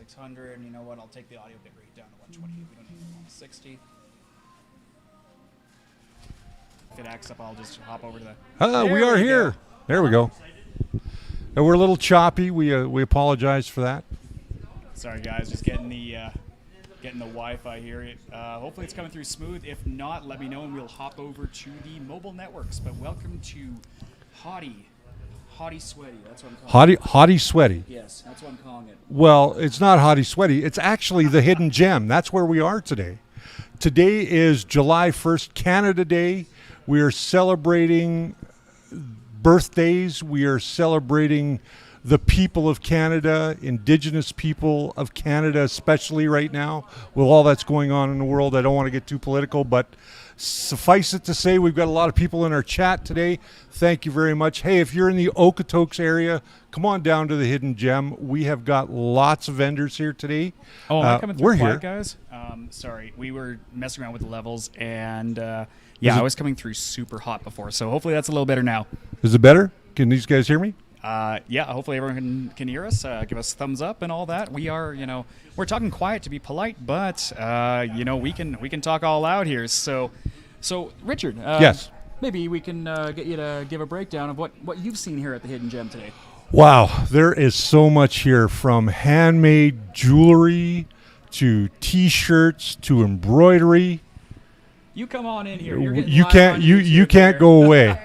600, and you know what? I'll take the audio bit rate down to 128. We don't need 160. If it acts up, I'll just hop over to the... We are here. There we go. And we're a little choppy. We apologize for that. Sorry, guys. Just getting the Wi-Fi here. Hopefully it's coming through smooth. If not, let me know, and we'll hop over to the mobile networks. But welcome to Hottie Sweaty. That's what I'm calling it. Hottie Sweaty. Yes, that's what I'm calling it. Well, it's not Hottie Sweaty. It's actually the Hidden Gem. That's where we are today. Today is July 1st, Canada Day. We are celebrating birthdays. We are celebrating the people of Canada, Indigenous people of Canada, especially right now with all that's going on in the world. I don't want to get too political, but suffice it to say, we've got a lot of people in our chat today. Thank you very much. Hey, if you're in the Okotoks area, come on down to the Hidden Gem. We have got lots of vendors here today. Oh, am I coming through we're quiet, here, guys? Sorry, we were messing around with the levels, and yeah, I was coming through super hot before, so hopefully that's a little better now. Is it better? Can these guys hear me? Yeah, hopefully everyone can hear us, give us a thumbs up and all that. We are, we're talking quiet to be polite, but, we can talk all out here. So Richard, yes, maybe we can get you to give a breakdown of what you've seen here at the Hidden Gem today. Wow, there is so much here, from handmade jewelry to T-shirts to embroidery. You come on in here. You can't go away.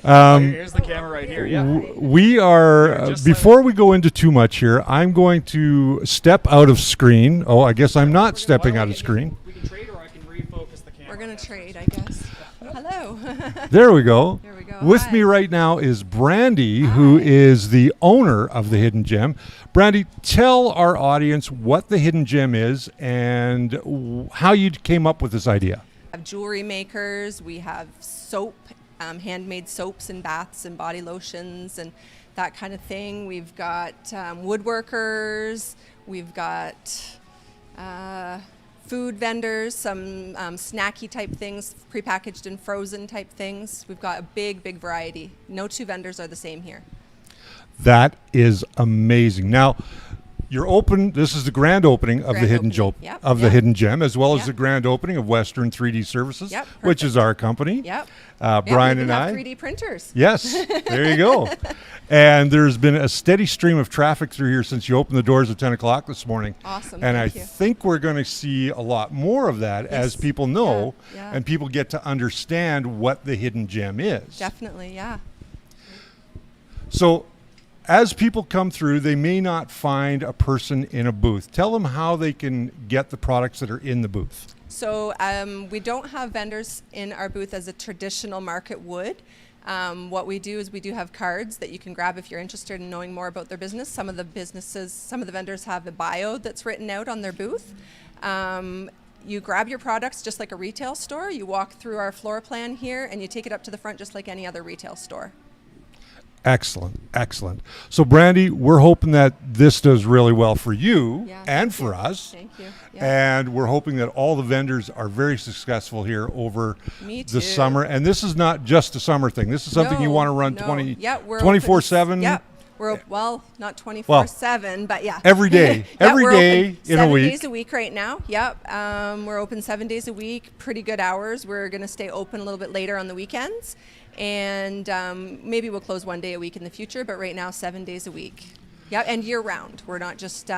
Here's the camera right here. Yeah. We are, before we go into too much here, I'm going to step out of screen. Oh, I guess I'm not stepping out of screen. We can trade, or I can refocus the camera. We're going to trade, I guess. Hello. There we go. There we go. With Hi. me right now is Brandy, who is the owner of the Hidden Gem. Brandy, tell our audience what the Hidden Gem is and how you came up with this idea. We have jewelry makers. We have soap. Handmade soaps and baths and body lotions and that kind of thing. We've got woodworkers. We've got food vendors, some snacky type things, prepackaged and frozen type things. We've got a big variety. No two vendors are the same here. That is amazing. Now, you're open. This is the grand opening of the Hidden Gem, as well as the grand opening of Western3D Services, which is our company. Yep. Brian and I. 3D printers. Yes, there you go. And there's been a steady stream of traffic through here since you opened the doors at 10 o'clock this morning. Awesome. And Thank you. think we're going to see a lot more of that as people know and people get to understand what the Hidden Gem is. Definitely, yeah. So, as people come through, they may not find a person in a booth. Tell them how they can get the products that are in the booth. So we don't have vendors in our booth as a traditional market would. What we do is we do have cards that you can grab if you're interested in knowing more about their business. Some of the vendors have a bio that's written out on their booth. You grab your products just like a retail store. You walk through our floor plan here and you take it up to the front just like any other retail store. Excellent, excellent. So, Brandy, we're hoping that this does really well for you and for us. Thank you. Yeah. And we're hoping that all the vendors are very successful here over the summer. And this is not just a summer thing. This is something you want to run 24/7. Yep. We're not 24/7, but yeah. Every day. Every day in a week. 7 days a week right now. Yep. We're open 7 days a week. Pretty good hours. We're going to stay open a little bit later on the weekends. And maybe we'll close 1 day a week in the future, but right now 7 days a week. Yeah, and year round. We're not just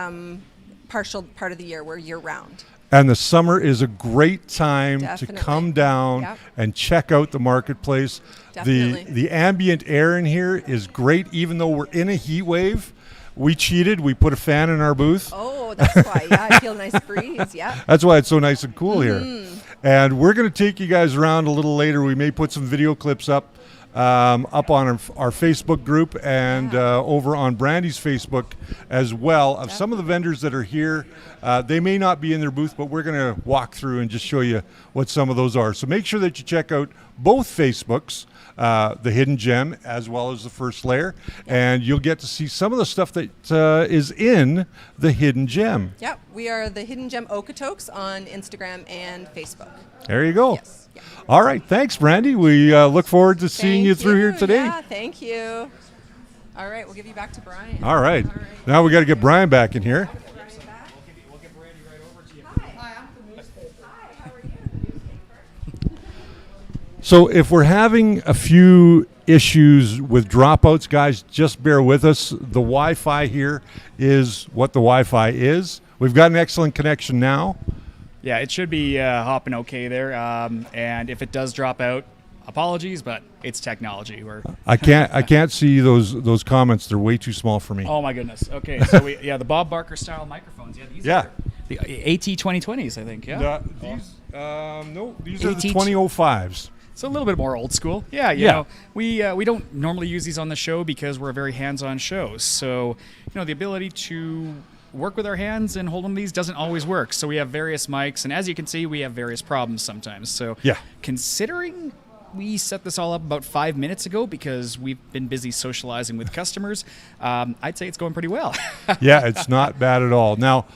partial part of the year. We're year round. And the summer is a great time to come down and check out the marketplace. The ambient air in here is great, even though we're in a heat wave. We cheated. We put a fan in our booth. Oh, that's why. Yeah, I feel a nice breeze. Yeah. That's why it's so nice and cool here. And we're going to take you guys around a little later. We may put some video clips up on our Facebook group and over on Brandy's Facebook as well of some of the vendors that are here. They may not be in their booth, but we're going to walk through and just show you what some of those are. So make sure that you check out both Facebooks, the Hidden Gem as well as the TheFirstLayer, and you'll get to see some of the stuff that is in the Hidden Gem. Yep, we are the Hidden Gem Okotoks on Instagram and Facebook. There you go. Yes. Yeah. All right, thanks, Brandy. We look forward to seeing you through here today. Yeah, thank you. All right, we'll give you back to Brian. All right. Now we got to get Brian back in here. So if we're having a few issues with dropouts, guys, just bear with us. The Wi-Fi here is what the Wi-Fi is. We've got an excellent connection now. Yeah, it should be hopping okay there. And if it does drop out, apologies, but it's technology. I can't see those comments. They're way too small for me. Oh my goodness. Okay, so the Bob Barker style microphones. Yeah, these are the AT2020s, I think. Yeah. These are the 2005s. So a little bit more old school. Yeah, you know, we don't normally use these on the show because we're a very hands-on show. So, you know, the ability to work with our hands and hold on to these doesn't always work. So we have various mics, and as you can see, we have various problems sometimes. So considering we set this all up about 5 minutes ago because we've been busy socializing with customers, I'd say it's going pretty well. Yeah, it's not bad at all. Now,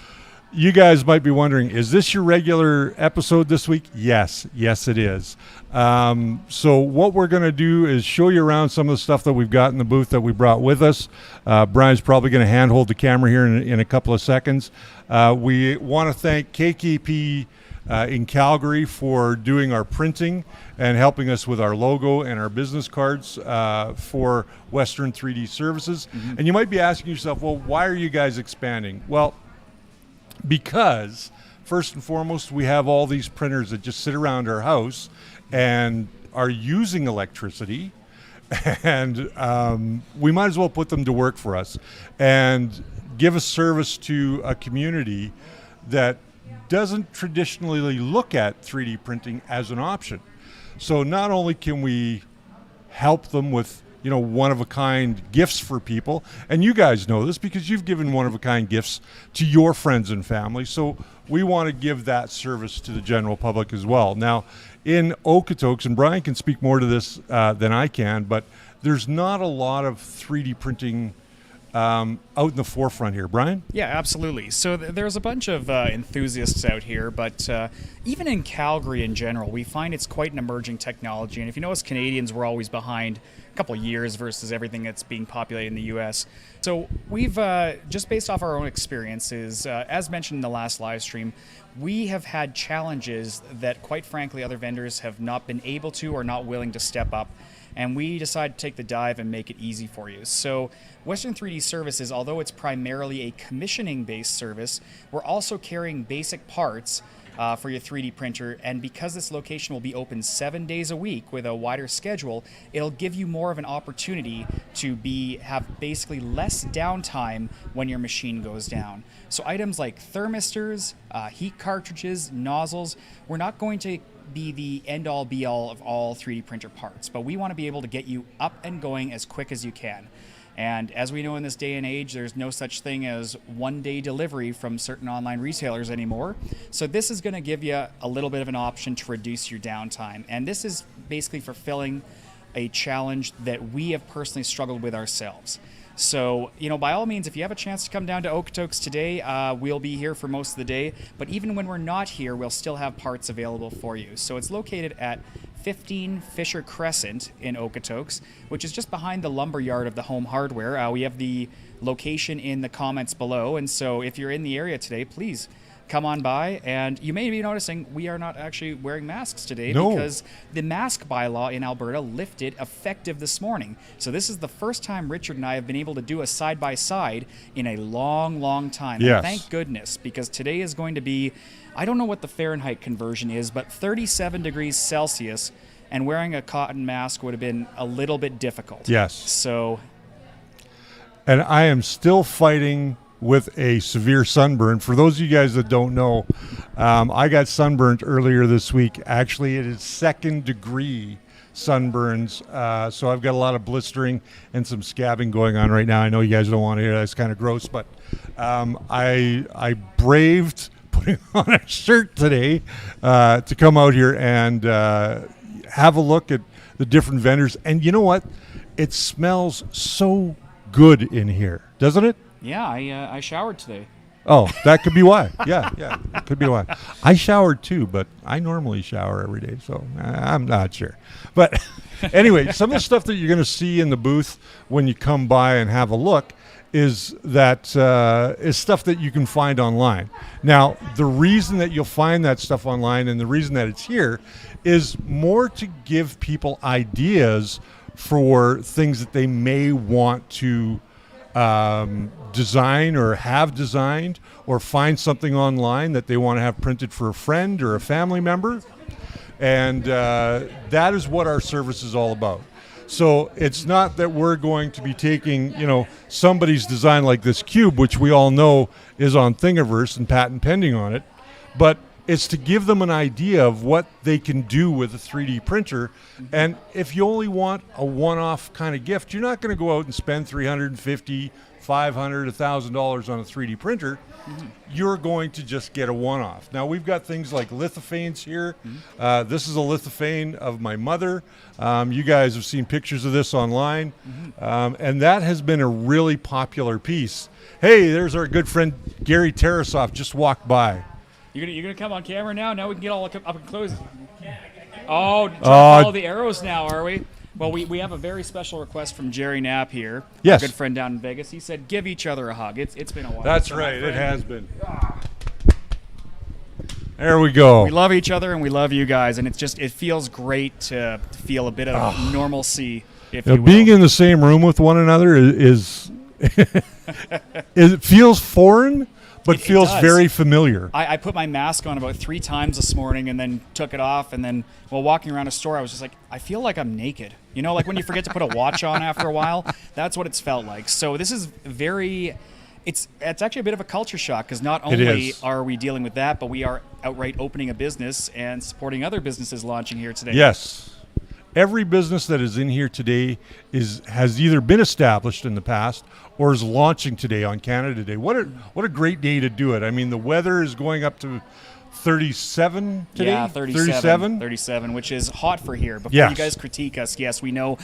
you guys might be wondering, is this your regular episode this week? Yes, it is. So what we're going to do is show you around some of the stuff that we've got in the booth that we brought with us. Brian's probably going to handhold the camera here in a couple of seconds. We want to thank KKP in Calgary for doing our printing and helping us with our logo and our business cards for Western3D Services. And you might be asking yourself, well, why are you guys expanding? Well, because first and foremost, we have all these printers that just sit around our house and are using electricity, and we might as well put them to work for us and give a service to a community that doesn't traditionally look at 3D printing as an option. So not only can we help them with one-of-a-kind gifts for people. And you guys know this because you've given one-of-a-kind gifts to your friends and family. So we want to give that service to the general public as well. Now, in Okotoks, and Brian can speak more to this than I can, but there's not a lot of 3D printing out in the forefront here. Brian? Yeah, absolutely. So there's a bunch of enthusiasts out here, but even in Calgary in general, we find it's quite an emerging technology. And if you know, as Canadians, we're always behind a couple of years versus everything that's being populated in the U.S. So we've, just based off our own experiences, as mentioned in the last live stream, we have had challenges that, quite frankly, other vendors have not been able to or not willing to step up. And we decided to take the dive and make it easy for you. So Western3D Services, although it's primarily a commissioning-based service, we're also carrying basic parts for your 3D printer. And because this location will be open 7 days a week with a wider schedule, it'll give you more of an opportunity to have basically less downtime when your machine goes down. So items like thermistors, heat cartridges, nozzles, we're not going to be the end-all be-all of all 3D printer parts, but we want to be able to get you up and going as quick as you can. And as we know in this day and age, there's no such thing as one-day delivery from certain online retailers anymore. So this is going to give you a little bit of an option to reduce your downtime. And this is basically fulfilling a challenge that we have personally struggled with ourselves. So, by all means, if you have a chance to come down to Okotoks today, we'll be here for most of the day. But even when we're not here, we'll still have parts available for you. So it's located at 15 Fisher Crescent in Okotoks, which is just behind the lumber yard of the Home Hardware. We have the location in the comments below. And so if you're in the area today, please come on by. And you may be noticing we are not actually wearing masks today because the mask bylaw in Alberta lifted effective this morning. So this is the first time Richard and I have been able to do a side-by-side in a long, long time. Yes. And thank goodness, because today is going to be, I don't know what the Fahrenheit conversion is, but 37 degrees Celsius, and wearing a cotton mask would have been a little bit difficult. Yes. So. And I am still fighting with a severe sunburn. For those of you guys that don't know, I got sunburned earlier this week. Actually, it is 2nd degree sunburns. So I've got a lot of blistering and some scabbing going on right now. I know you guys don't want to hear that. It's kind of gross, but I braved putting on a shirt today to come out here and have a look at the different vendors. And you know what? It smells so good in here, doesn't it? Yeah, I showered today. Oh, that could be why. Yeah, it could be why. I showered too, but I normally shower every day, so I'm not sure. But anyway, some of the stuff that you're going to see in the booth when you come by and have a look is that is stuff that you can find online. Now, the reason that you'll find that stuff online and the reason that it's here is more to give people ideas for things that they may want to design or have designed, or find something online that they want to have printed for a friend or a family member. And that is what our service is all about. So it's not that we're going to be taking, somebody's design like this cube, which we all know is on Thingiverse and patent pending on it, but it's to give them an idea of what they can do with a 3D printer. And if you only want a one-off kind of gift, you're not going to go out and spend $350, $500, $1,000 on a 3D printer. You're going to just get a one-off. Now, we've got things like lithophanes here. This is a lithophane of my mother. You guys have seen pictures of this online. And that has been a really popular piece. Hey, there's our good friend Gary Tarasoff just walked by. You're gonna come on camera now? Now we can get all up and close. Oh, trying to follow the arrows now, are we? Well, we have a very special request from Jerry Knapp here. Yes. Our good friend down in Vegas. He said, give each other a hug. It's been a while. That's So, right. my It friend, has been. There we go. We love each other and we love you guys, and it feels great to feel a bit of normalcy, if you will. Being in the same room with one another is it feels foreign, but It feels does. very familiar. I put my mask on about 3 times this morning and then took it off, and then while walking around a store I was just like, I feel like I'm naked. Like when you forget to put a watch on after a while, that's what it's felt like. So this is it's actually a bit of a culture shock, because not only are we dealing with that, but we are outright opening a business and supporting other businesses launching here today. Yes. Every business that is in here today has either been established in the past or is launching today on Canada Day. What a great day to do it. I mean, the weather is going up to 37 today. Yeah, 37, which is hot for here. Before you guys critique us, yes, we know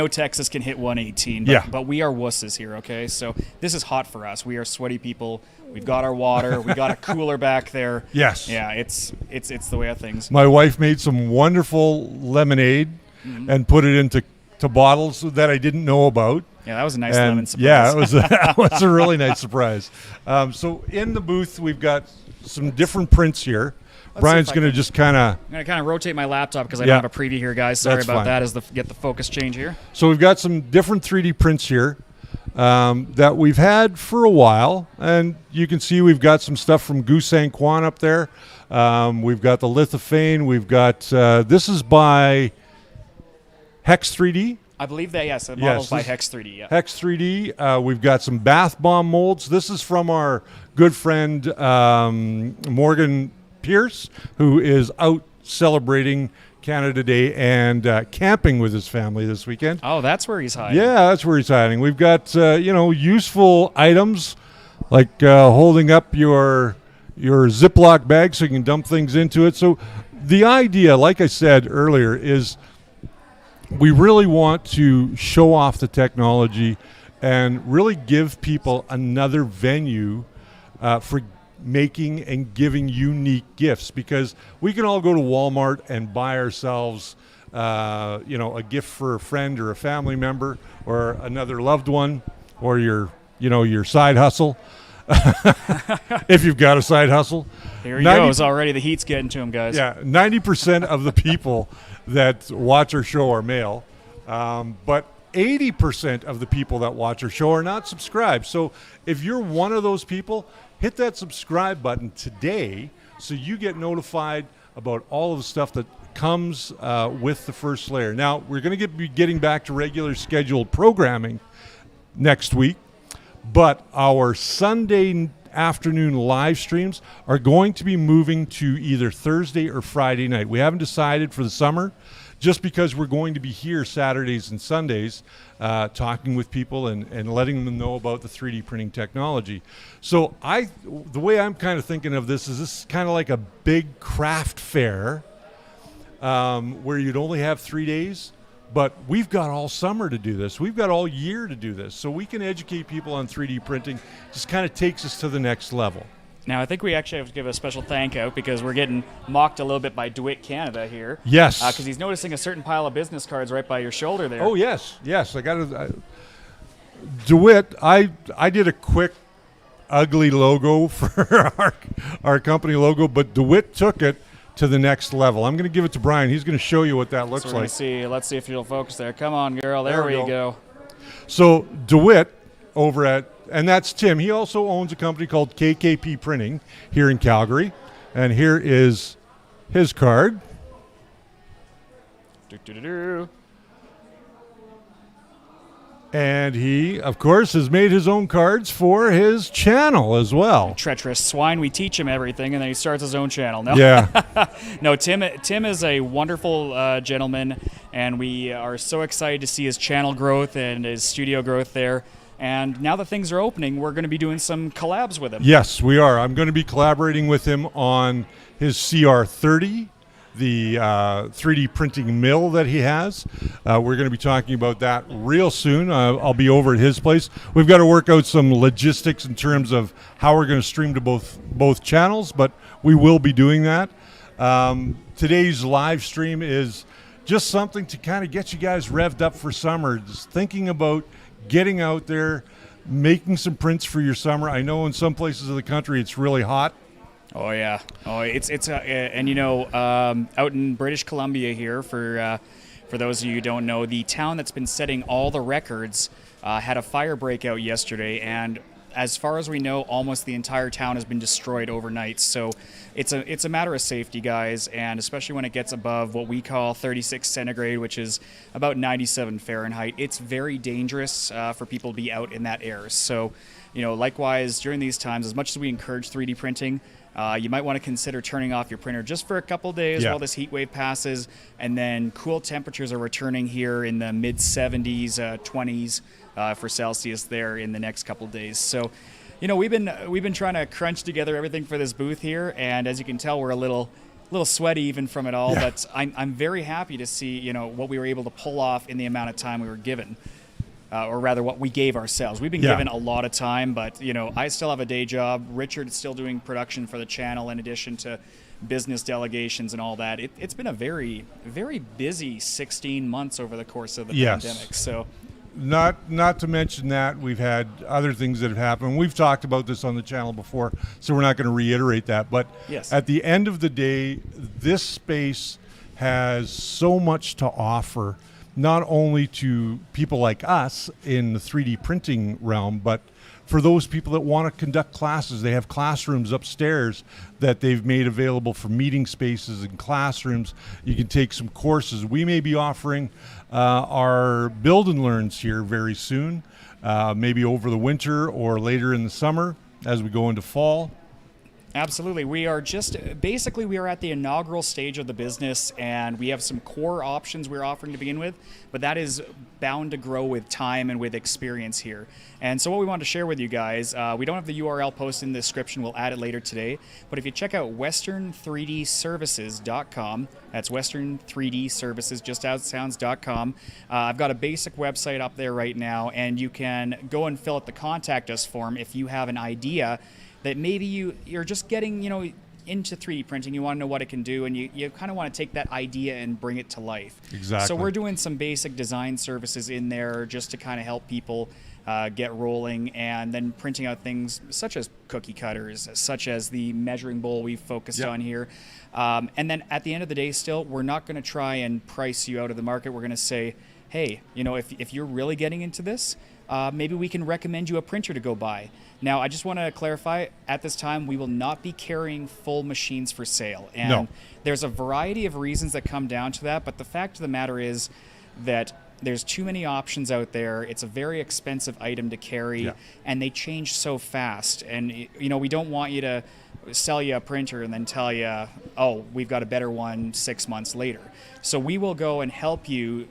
Texas can hit 118, but we are wusses here, okay? So this is hot for us. We are sweaty people. We've got our water. We got a cooler back there. Yes. Yeah, it's the way of things. My wife made some wonderful lemonade and put it into bottles that I didn't know about. Yeah, that was a nice lemon surprise. Yeah, it was a really nice surprise. So in the booth, we've got some different prints here. Brian's going to just kind of... I'm going to kind of rotate my laptop because I don't have a preview here, guys. Sorry That's about fine. that as get the focus change here. So we've got some different 3D prints here that we've had for a while. And you can see we've got some stuff from Gusang Kwan up there. We've got the lithophane. We've got... this is by Hex 3D. I believe that, yes. The model's by Hex 3D, yeah. Hex 3D. We've got some bath bomb molds. This is from our good friend Morgan Pierce, who is out celebrating Canada Day and camping with his family this weekend. Oh, that's where he's hiding. Yeah, that's where he's hiding. We've got useful items like holding up your Ziploc bag so you can dump things into it. So the idea, like I said earlier, is we really want to show off the technology and really give people another venue for making and giving unique gifts, because we can all go to Walmart and buy ourselves a gift for a friend or a family member or another loved one, or your side hustle. If you've got a side hustle. Here he goes already. The heat's getting to him, guys. Yeah, 90% of the people that watch our show are male, but 80% of the people that watch our show are not subscribed. So if you're one of those people, hit that subscribe button today so you get notified about all of the stuff that comes with the First Layer. Now, we're going to be getting back to regular scheduled programming next week, but our Sunday afternoon live streams are going to be moving to either Thursday or Friday night. We haven't decided for the summer, just because we're going to be here Saturdays and Sundays talking with people and letting them know about the 3D printing technology. So the way I'm kind of thinking of this is kind of like a big craft fair where you'd only have 3 days, but we've got all summer to do this. We've got all year to do this. So we can educate people on 3D printing. Just kind of takes us to the next level. Now, I think we actually have to give a special thank out because we're getting mocked a little bit by DeWitt Canada here. Yes. Because he's noticing a certain pile of business cards right by your shoulder there. Oh, yes. Yes. I got to... DeWitt, I did a quick, ugly logo for our company logo, but DeWitt took it to the next level. I'm going to give it to Brian. He's going to show you what that looks So we're like. let's see if you'll focus there. Come on, girl. There we go. So DeWitt over at, and that's Tim. He also owns a company called KKP Printing here in Calgary. And here is his card. Do-do-do-do. And he, of course, has made his own cards for his channel as well. Treacherous swine. We teach him everything, and then he starts his own channel. No, Yeah. no. Tim is a wonderful gentleman, and we are so excited to see his channel growth and his studio growth there. And now that things are opening, we're going to be doing some collabs with him. Yes, we are. I'm going to be collaborating with him on his CR-30, the 3D printing mill that he has. We're going to be talking about that real soon. I'll be over at his place. We've got to work out some logistics in terms of how we're going to stream to both channels, but we will be doing that. Today's live stream is just something to kind of get you guys revved up for summer. Just thinking about getting out there, making some prints for your summer. I know in some places of the country it's really hot. Oh yeah. Oh, it's and you know, out in British Columbia here, for those of you who don't know, the town that's been setting all the records had a fire breakout yesterday, and as far as we know, almost the entire town has been destroyed overnight. So it's a matter of safety, guys, and especially when it gets above what we call 36 centigrade, which is about 97 Fahrenheit. It's very dangerous for people to be out in that air. So, you know, likewise, during these times, as much as we encourage 3D printing, you might want to consider turning off your printer just for a couple days while this heat wave passes, and then cool temperatures are returning here in the mid 70s, 20s for Celsius there in the next couple days. So, you know, we've been trying to crunch together everything for this booth here, and as you can tell, we're a little sweaty even from it all. But I'm very happy to see, you know, what we were able to pull off in the amount of time we were given. Or rather, what we gave ourselves. We've been given a lot of time, but, you know, I still have a day job. Richard's still doing production for the channel in addition to business delegations and all that. It's been a very, very busy 16 months over the course of the pandemic. So, not to mention that we've had other things that have happened. We've talked about this on the channel before, so we're not going to reiterate that. But at the end of the day, this space has so much to offer, not only to people like us in the 3D printing realm, but for those people that want to conduct classes. They have classrooms upstairs that they've made available for meeting spaces and classrooms. You can take some courses. We may be offering our build and learns here very soon, maybe over the winter or later in the summer as we go into fall. Absolutely. We are basically we are at the inaugural stage of the business, and we have some core options we're offering to begin with, but that is bound to grow with time and with experience here. And so what we want to share with you guys, we don't have the URL posted in the description, we'll add it later today, but if you check out Western3D Services.com, that's Western3D Services, just as it sounds.com, I've got a basic website up there right now, and you can go and fill out the contact us form if you have an idea that maybe you're just getting, you know, into 3D printing, you want to know what it can do, and you kind of want to take that idea and bring it to life. Exactly. So we're doing some basic design services in there just to kind of help people get rolling, and then printing out things such as cookie cutters, such as the measuring bowl we focused on here. And then at the end of the day, still, we're not going to try and price you out of the market. We're going to say, hey, you know, if you're really getting into this, maybe we can recommend you a printer to go buy. Now, I just want to clarify, at this time, we will not be carrying full machines for sale. And there's a variety of reasons that come down to that, but the fact of the matter is that there's too many options out there. It's a very expensive item to carry, and they change so fast. And, you know, we don't want you to sell you a printer and then tell you, oh, we've got a better one 6 months later. So we will go and help you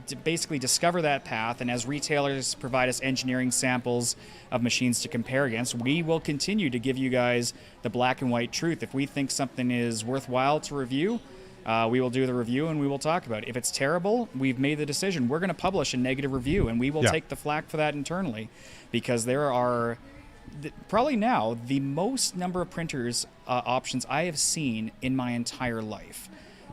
to basically discover that path, and as retailers provide us engineering samples of machines to compare against, we will continue to give you guys the black and white truth. If we think something is worthwhile to review, we will do the review and we will talk about it. If it's terrible, we've made the decision. We're going to publish a negative review, and we will take the flack for that internally, because there are probably now the most number of printers options I have seen in my entire life.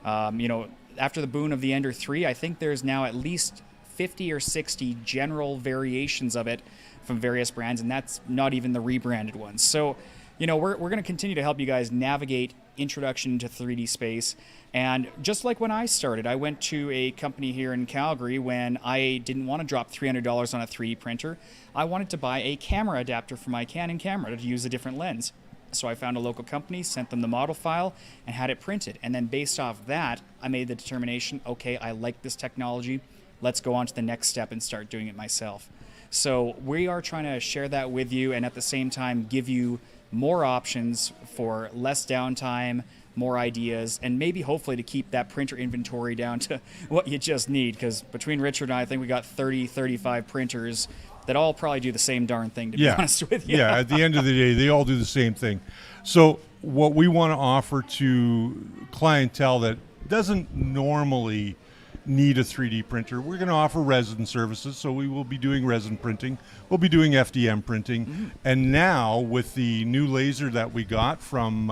You know, after the boon of the Ender 3, I think there's now at least 50 or 60 general variations of it from various brands, and that's not even the rebranded ones. So, you know, we're going to continue to help you guys navigate introduction to 3D space. And just like when I started, I went to a company here in Calgary when I didn't want to drop $300 on a 3D printer. I wanted to buy a camera adapter for my Canon camera to use a different lens. So I found a local company, sent them the model file, and had it printed. And then based off that, I made the determination, okay, I like this technology. Let's go on to the next step and start doing it myself. So we are trying to share that with you and at the same time give you more options for less downtime, more ideas, and maybe hopefully to keep that printer inventory down to what you just need, because between Richard and I think we got 30, 35 printers that all probably do the same darn thing, to be honest with you. Yeah, at the end of the day, they all do the same thing. So what we want to offer to clientele that doesn't normally need a 3D printer, we're going to offer resin services. So we will be doing resin printing. We'll be doing FDM printing. And now with the new laser that we got from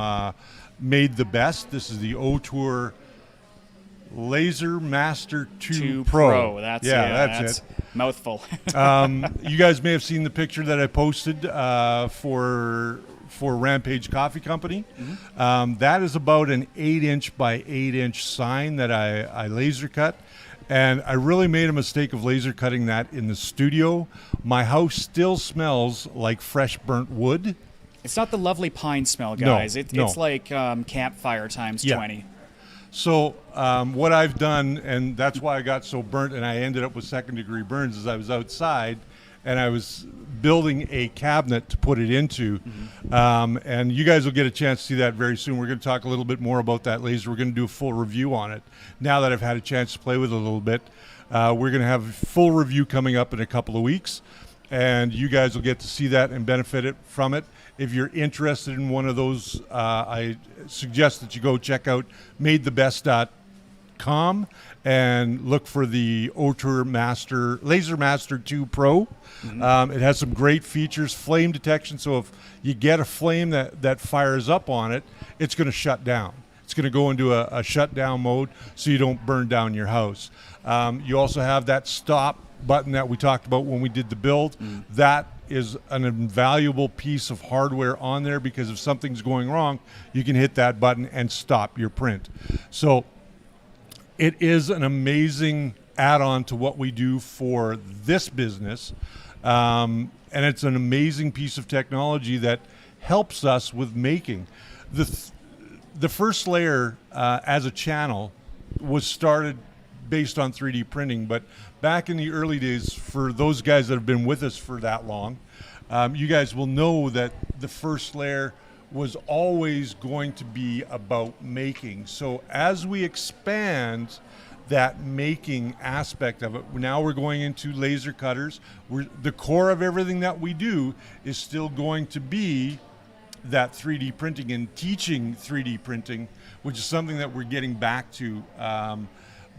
Made the Best, this is the 002R Laser Master 2 Pro. That's it. Mouthful. You guys may have seen the picture that I posted for Rampage Coffee Company. That is about an 8-inch by 8-inch sign that I laser cut. And I really made a mistake of laser cutting that in the studio. My house still smells like fresh burnt wood. It's not the lovely pine smell, guys. No. It's like campfire times 20. So what I've done, and that's why I got so burnt and I ended up with second-degree burns, is I was outside and I was building a cabinet to put it into. And you guys will get a chance to see that very soon. We're going to talk a little bit more about that laser. We're going to do a full review on it. Now that I've had a chance to play with it a little bit, we're going to have a full review coming up in a couple of weeks. And you guys will get to see that and benefit from it. If you're interested in one of those, I suggest that you go check out madethebest.com and look for the 002R Laser Master 2 Pro. It has some great features, flame detection. So if you get a flame that fires up on it, it's going to shut down. It's going to go into a shutdown mode so you don't burn down your house. You also have that stop button that we talked about when we did the build. That is an invaluable piece of hardware on there, because if something's going wrong, you can hit that button and stop your print. So it is an amazing add-on to what we do for this business. And it's an amazing piece of technology that helps us with making. The TheFirstLayer as a channel was started based on 3D printing, but back in the early days, for those guys that have been with us for that long, you guys will know that the TheFirstLayer was always going to be about making. So as we expand that making aspect of it, now we're going into laser cutters. The core of everything that we do is still going to be that 3D printing and teaching 3D printing, which is something that we're getting back to.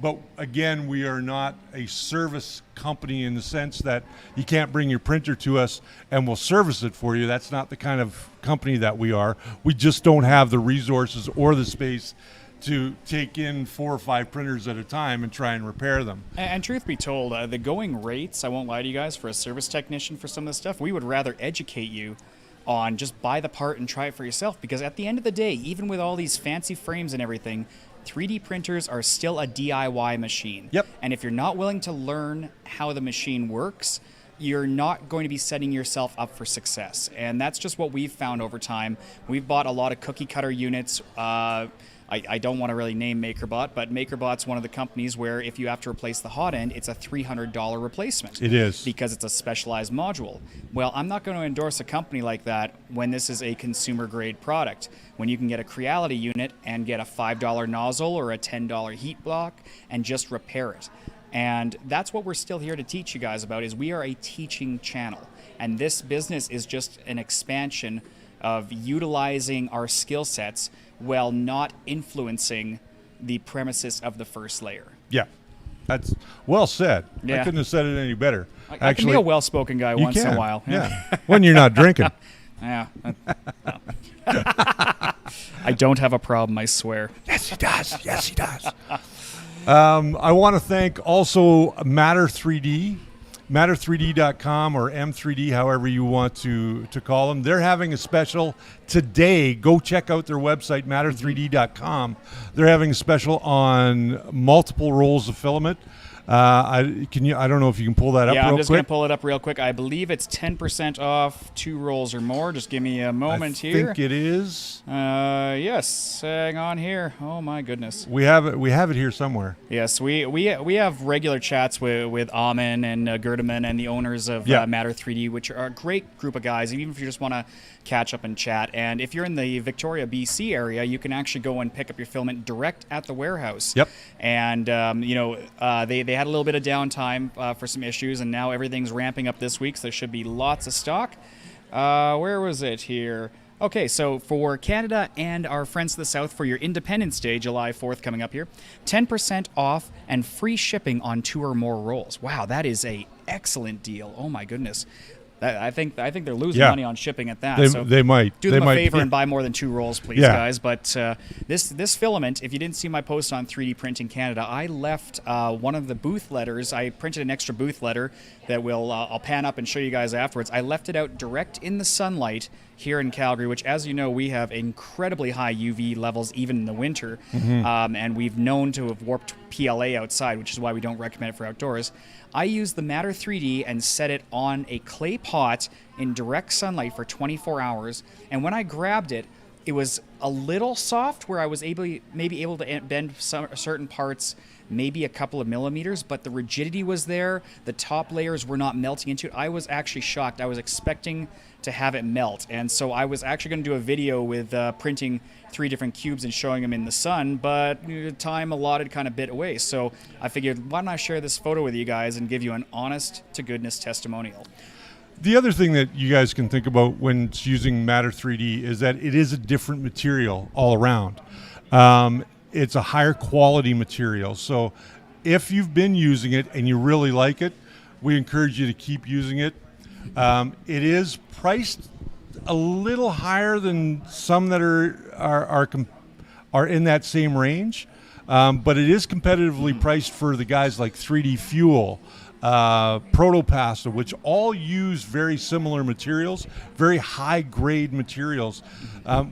But again, we are not a service company in the sense that you can't bring your printer to us and we'll service it for you. That's not the kind of company that we are. We just don't have the resources or the space to take in 4 or 5 printers at a time and try and repair them. And truth be told, the going rates, I won't lie to you guys, for a service technician for some of this stuff, we would rather educate you on just buy the part and try it for yourself, because at the end of the day, even with all these fancy frames and everything, 3D printers are still a DIY machine. Yep. And if you're not willing to learn how the machine works, you're not going to be setting yourself up for success. And that's just what we've found over time. We've bought a lot of cookie cutter units. I don't want to really name MakerBot, but MakerBot's one of the companies where if you have to replace the hot end, it's a $300 replacement. It is. Because it's a specialized module. Well, I'm not going to endorse a company like that when this is a consumer grade product. When you can get a Creality unit and get a $5 nozzle or a $10 heat block and just repair it. And that's what we're still here to teach you guys about, is we are a teaching channel. And this business is just an expansion of utilizing our skill sets while not influencing the premises of the TheFirstLayer. Yeah, that's well said. Yeah. I couldn't have said it any better. I can be a well-spoken guy once in a while. Yeah, when you're not drinking. Yeah. I don't have a problem, I swear. Yes, he does. Yes, he does. I want to thank also Matter3D, Matter3D.com or M3D, however you want to call them. They're having a special today. Go check out their website, Matter3D.com. They're having a special on multiple rolls of filament. I don't know if you can pull that up real quick. Yeah, I'm just going to pull it up real quick. I believe it's 10% off 2 rolls or more. Just give me a moment here. I think it is. Yes, hang on here. Oh my goodness. We have it here somewhere. Yes, we have regular chats with Amin and Gerdeman and the owners of Matter3D, which are a great group of guys, even if you just want to catch up and chat. And if you're in the Victoria, BC area, you can actually go and pick up your filament direct at the warehouse. Yep. And, they had a little bit of downtime for some issues, and now everything's ramping up this week, so there should be lots of stock. Where was it here? Okay, so for Canada and our friends to the south, for your Independence Day, July 4th coming up here, 10% off and free shipping on 2 or more rolls. Wow, that is a excellent deal. Oh my goodness. I think they're losing money on shipping at that. They might. Do them a favor and buy more than 2 rolls, please, guys. But this filament, if you didn't see my post on 3D Printing Canada, I left one of the booth letters. I printed an extra booth letter that I'll pan up and show you guys afterwards. I left it out direct in the sunlight here in Calgary, which, as you know, we have incredibly high UV levels even in the winter, and we've known to have warped PLA outside, which is why we don't recommend it for outdoors. I used the Matter3D and set it on a clay pot in direct sunlight for 24 hours, and when I grabbed it, it was a little soft where I was maybe able to bend certain parts maybe a couple of millimeters, but the rigidity was there. The top layers were not melting into it. I was actually shocked. I was expecting to have it melt, and so I was actually going to do a video with printing 3 different cubes and showing them in the sun, but time allotted kind of bit away. So I figured, why don't I share this photo with you guys and give you an honest-to-goodness testimonial. The other thing that you guys can think about when it's using Matter3D is that it is a different material all around. It's a higher quality material. So if you've been using it and you really like it, we encourage you to keep using it. It is priced a little higher than some that are in that same range, but it is competitively priced for the guys like 3D Fuel, Protopasta, which all use very similar materials, very high grade materials.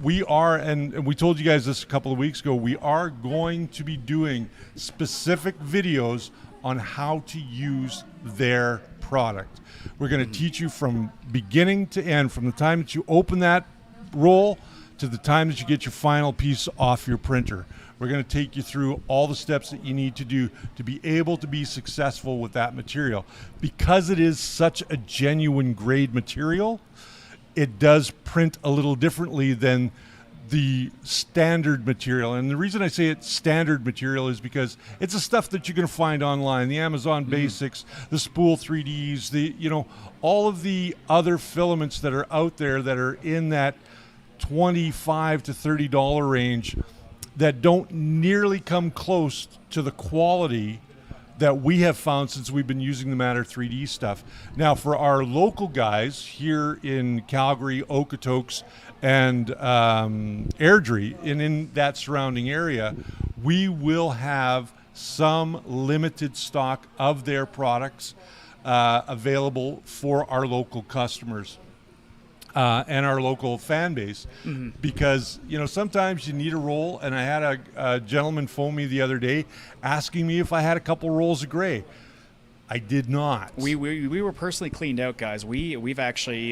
We are, and we told you guys this a couple of weeks ago, we are going to be doing specific videos on how to use their product. We're going to teach you from beginning to end, from the time that you open that roll to the time that you get your final piece off your printer. We're going to take you through all the steps that you need to do to be able to be successful with that material. Because it is such a genuine grade material, it does print a little differently than the standard material. And the reason I say it's standard material is because it's the stuff that you're going to find online, the Amazon Basics, the Spool 3Ds, all of the other filaments that are out there that are in that $25 to $30 range that don't nearly come close to the quality that we have found since we've been using the Matter3D stuff. Now, for our local guys here in Calgary, Okotoks, and Airdrie, and in that surrounding area, we will have some limited stock of their products available for our local customers and our local fan base. Because sometimes you need a roll, and I had a gentleman phone me the other day asking me if I had a couple rolls of gray. I did not. We were personally cleaned out, guys. We've actually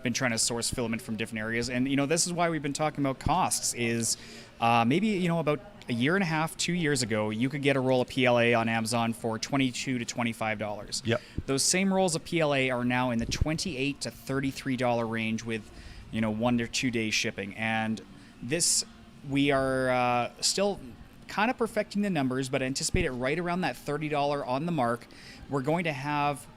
been trying to source filament from different areas, and this is why we've been talking about costs. Is maybe about a year and a half, 2 years ago, you could get a roll of PLA on Amazon for $22 to $25. Yep. Those same rolls of PLA are now in the $28 to $33 range with 1 to 2 days shipping, and this we are still kind of perfecting the numbers, but anticipate it right around that $30 on the mark. We're going to have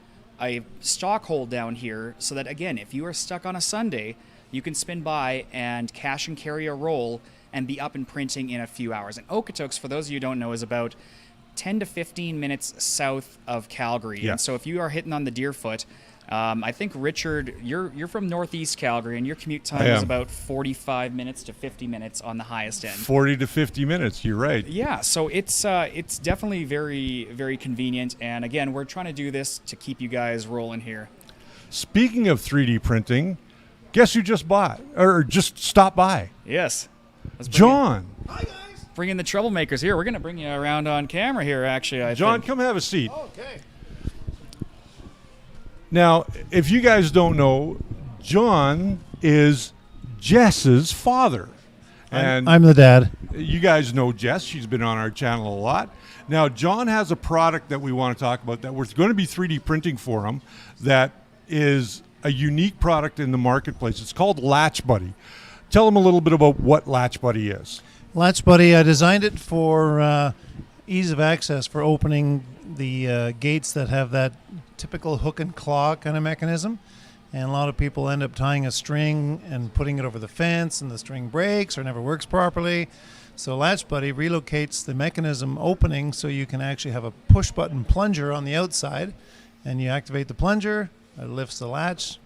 a stock hold down here so that, again, if you are stuck on a Sunday, you can spin by and cash and carry a roll and be up and printing in a few hours. And Okotoks, for those of you who don't know, is about 10 to 15 minutes south of Calgary. Yeah. And so if you are hitting on the Deerfoot, I think, Richard, you're from Northeast Calgary, and your commute time is about 45 minutes to 50 minutes on the highest end. 40 to 50 minutes, you're right. Yeah, so it's definitely very, very convenient. And again, we're trying to do this to keep you guys rolling here. Speaking of 3D printing, guess who just bought or just stopped by? Yes. John. Hi, guys. Bring in the troublemakers here. We're going to bring you around on camera here, actually, I John, think. come have a seat. Okay. Now, if you guys don't know, John is Jess's father. And I'm the dad. you guys know Jess. She's been on our channel a lot. Now, John has a product that we want to talk about that we're going to be 3D printing for him that is a unique product in the marketplace. It's called Latch Buddy. Tell him a little bit about what Latch Buddy is. Latch Buddy, I designed it for ease of access for opening the gates that have that typical hook and claw kind of mechanism. And a lot of people end up tying a string and putting it over the fence, and the string breaks or never works properly. So Latch Buddy relocates the mechanism opening so you can actually have a push button plunger on the outside, and you activate the plunger, it lifts the latch,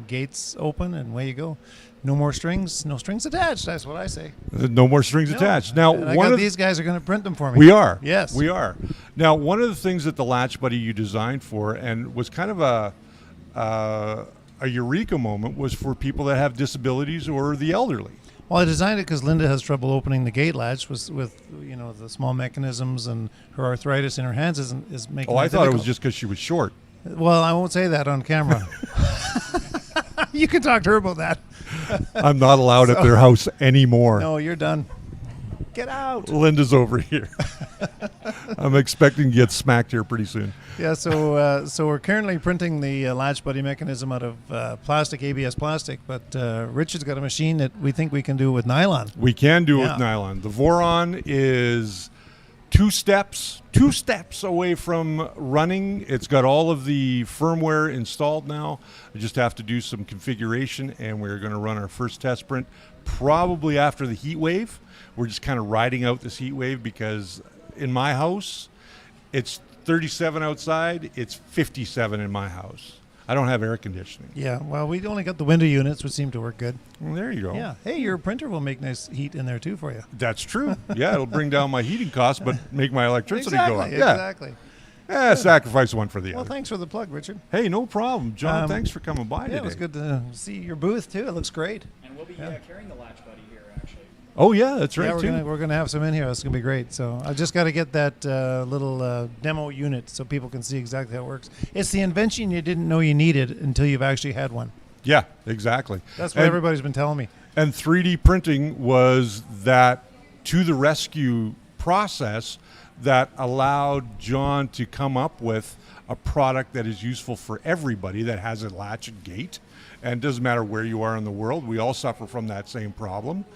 gates open, and away you go. No more strings, no strings attached. That's what I say. No more strings attached. Now, And one of these guys are going to print them for me. we are. Yes. We are. Now, one of the things that the Latch Buddy you designed for and was kind of a eureka moment was for people that have disabilities or the elderly. Well, I designed it because Linda has trouble opening the gate latch with the small mechanisms, and her arthritis in her hands is making. Oh, I thought it was difficult. just because she was short. Well, I won't say that on camera. You can talk to her about that. I'm not allowed at their house anymore. No, you're done. Get out. Linda's over here. I'm expecting to get smacked here pretty soon. Yeah, so we're currently printing the Latch Buddy mechanism out of plastic, ABS plastic, but Richard's got a machine that we think we can do with nylon. We can do it Yeah. with nylon. The Voron is two steps away from running. It's got all of the firmware installed now. I just have to do some configuration, and we're going to run our first test print probably after the heat wave. We're just kind of riding out this heat wave because in my house, it's 37 outside. It's 57 in my house. I don't have air conditioning. Yeah, well, we only got the window units, which seem to work good. Well, there you go. Yeah. Hey, your printer will make nice heat in there too for you. That's true. Yeah, it'll bring down my heating costs, but make my electricity go up. Yeah. Exactly. Sacrifice one for the Well, other. thanks for the plug, Richard. Hey, no problem. John, Um, thanks for coming by Yeah, today. it was good to see your booth too. It looks great. And we'll be carrying the Latch Buddy here, actually. Oh, yeah, that's right, Yeah, too. we're gonna have some in here. That's gonna be great. So I just got to get that little demo unit so people can see exactly how it works. It's the invention you didn't know you needed until you've actually had one. Yeah, exactly. That's what everybody's been telling me. And 3D printing was that to the rescue process that allowed John to come up with a product that is useful for everybody that has a latch and gate. And it doesn't matter where you are in the world, we all suffer from that same problem.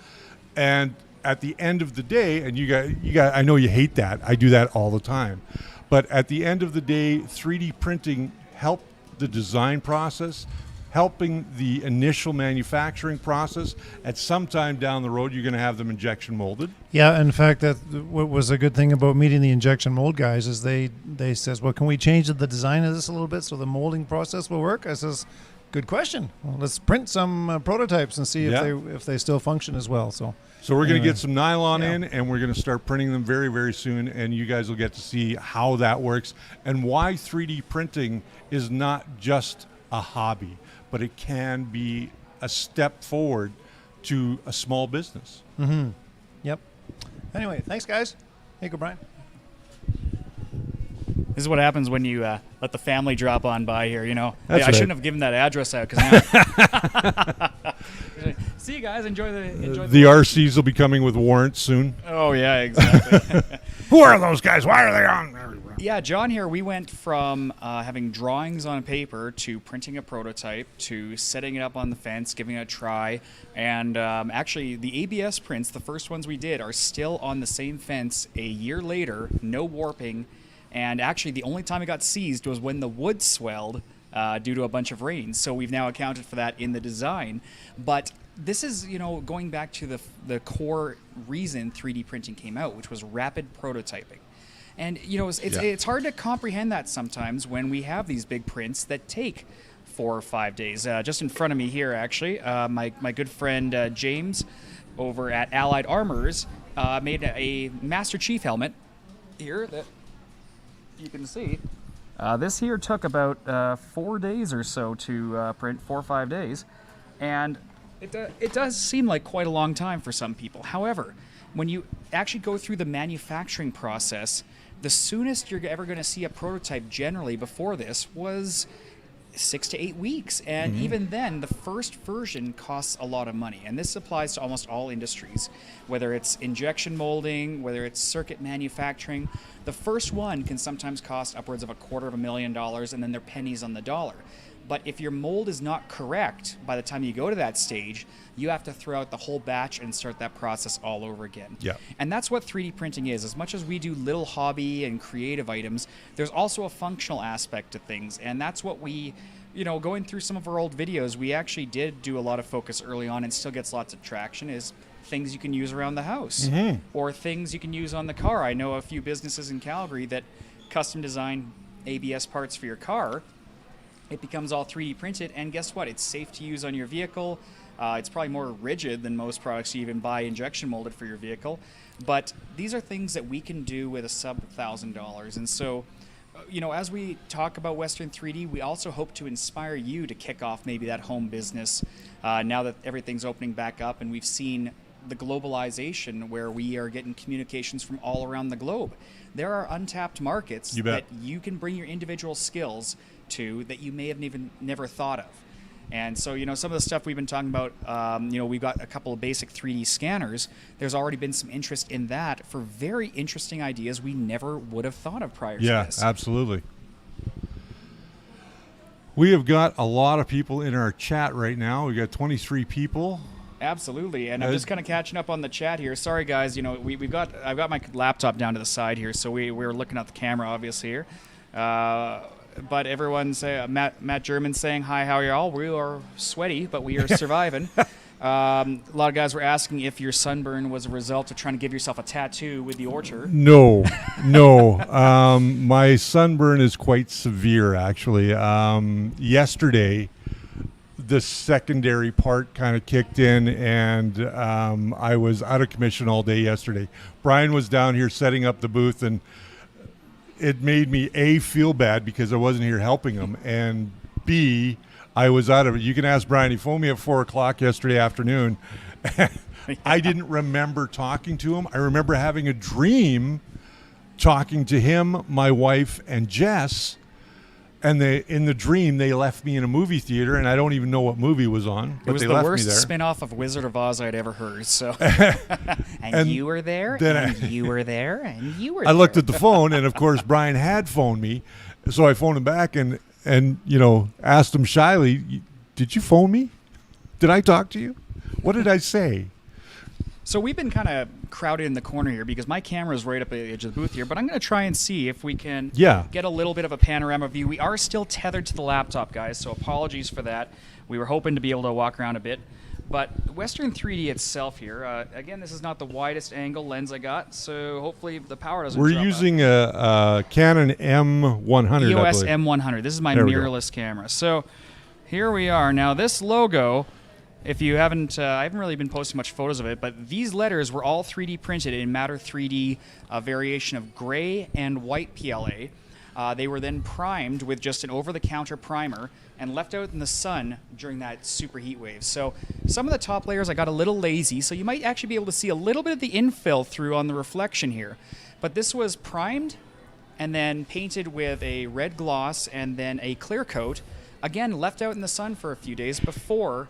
And at the end of the day, and you got, I know you hate that. I do that all the time. But at the end of the day, 3D printing helped the design process, helping the initial manufacturing process. At some time down the road, you're going to have them injection molded. Yeah, in fact, that what was a good thing about meeting the injection mold guys is they says, well, can we change the design of this a little bit so the molding process will work? I says, good question. Well, let's print some prototypes and see if they still function as well. So we're going to Anyway. get some nylon in, and we're going to start printing them very, very soon, and you guys will get to see how that works and why 3D printing is not just a hobby, but it can be a step forward to a small business. Mm-hmm. Yep. Anyway, thanks, guys. Hey, go, Brian. This is what happens when you let the family drop on by here, you know. That's I right. shouldn't have given that address out because now. See you guys. Enjoy The RCs will be coming with warrants soon. Oh yeah, exactly. Who are those guys? Why are they on? Yeah, John here, we went from having drawings on paper to printing a prototype to setting it up on the fence, giving it a try. And actually, the ABS prints, the first ones we did, are still on the same fence a year later, no warping. And actually, the only time it got seized was when the wood swelled due to a bunch of rain. So we've now accounted for that in the design. But this is, you know, going back to the core reason 3D printing came out, which was rapid prototyping. And, you know, it's hard to comprehend that sometimes when we have these big prints that take 4 or 5 days. Just in front of me here, actually, my good friend James over at Allied Armors made a Master Chief helmet here that you can see. This here took about 4 days or so to print, 4 or 5 days, and it does seem like quite a long time for some people. However, when you actually go through the manufacturing process, the soonest you're ever going to see a prototype generally before this was 6 to 8 weeks. And even then, the first version costs a lot of money. And this applies to almost all industries, whether it's injection molding, whether it's circuit manufacturing. The first one can sometimes cost upwards of $250,000, and then they're pennies on the dollar. But if your mold is not correct by the time you go to that stage, you have to throw out the whole batch and start that process all over again. Yeah. And that's what 3D printing is. As much as we do little hobby and creative items, there's also a functional aspect to things. And that's what we, going through some of our old videos, we actually did do a lot of focus early on, and still gets lots of traction, is things you can use around the house or things you can use on the car. I know a few businesses in Calgary that custom design ABS parts for your car. It becomes all 3D printed, and guess what? It's safe to use on your vehicle. It's probably more rigid than most products you even buy injection molded for your vehicle. But these are things that we can do with a sub $1,000. And so, as we talk about Western 3D, we also hope to inspire you to kick off maybe that home business now that everything's opening back up, and we've seen the globalization where we are getting communications from all around the globe. There are untapped markets that you can bring your individual skills to that you may have even never thought of. And so, some of the stuff we've been talking about, we've got a couple of basic 3D scanners. There's already been some interest in that for very interesting ideas we never would have thought of prior to this. Yeah, absolutely. We have got a lot of people in our chat right now. We got 23 people. Absolutely, and I'm just kind of catching up on the chat here. Sorry, guys. I've got my laptop down to the side here, so we're looking at the camera, obviously here. But everyone's Matt German saying hi. How are y'all? We are sweaty, but we are surviving. A lot of guys were asking if your sunburn was a result of trying to give yourself a tattoo with the orchard. No. My sunburn is quite severe, actually. Yesterday, the secondary part kind of kicked in, and I was out of commission all day yesterday. Brian was down here setting up the booth, and it made me A, feel bad because I wasn't here helping him, and B, I was out of it. You can ask Brian. He phoned me at 4 o'clock yesterday afternoon. I didn't remember talking to him. I remember having a dream talking to him, my wife, and Jess. And in the dream, they left me in a movie theater, and I don't even know what movie was on. But it was they the left worst me there. spin-off of Wizard of Oz I'd ever heard. So, and you were there, and you were there, and you were there. I looked at the phone, and of course, Brian had phoned me. So I phoned him back and asked him shyly, "Did you phone me? Did I talk to you? What did I say?" So we've been kind of crowded in the corner here because my camera is right up at the edge of the booth here, but I'm going to try and see if we can get a little bit of a panorama view. We are still tethered to the laptop, guys, so apologies for that. We were hoping to be able to walk around a bit. But Western 3D itself here, again, this is not the widest angle lens I got, so hopefully the power doesn't We're drop using a Canon M100, EOS M100. This is my mirrorless camera. So here we are. Now this logo, if you haven't, I haven't really been posting much photos of it, but these letters were all 3D printed in Matter 3D, a variation of gray and white PLA. They were then primed with just an over-the-counter primer and left out in the sun during that super heat wave. So some of the top layers I got a little lazy, so you might actually be able to see a little bit of the infill through on the reflection here. But this was primed and then painted with a red gloss and then a clear coat. Again, left out in the sun for a few days before